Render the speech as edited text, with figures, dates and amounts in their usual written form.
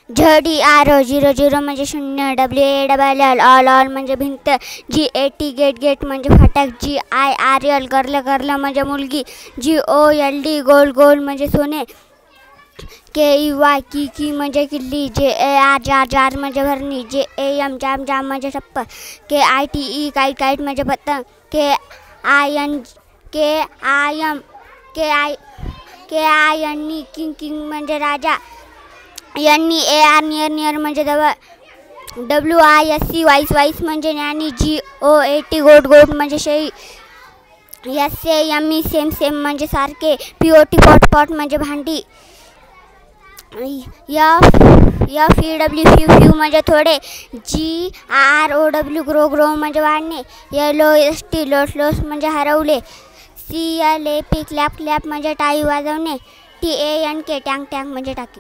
ZERO00 म्हणजे शून्य, WALL all म्हणजे भिंत, GAT गेट म्हणजे फाटक, GIRL गर्ल म्हणजे मुलगी, GOLD गोल म्हणजे सोने, KEY की म्हणजे किल्ली, JAR जार म्हणजे भरणी, JAM जाम म्हणजे छप्पर, KITE काईट म्हणजे पतंग, KINE किंग म्हणजे राजा, NEAR नियर म्हणजे जवळ, WISC वाईस म्हणजे ज्ञानी, GOAT गोट म्हणजे शेळी, SAME सेम म्हणजे सारखे, POT पॉट म्हणजे भांडी, FEW म्हणजे थोडे, GROW ग्रो म्हणजे वाढणे, LOST लॉस म्हणजे हरवले, CLAP क्लॅप म्हणजे टाळी वाजवणे, TANK टँक म्हणजे टाकी.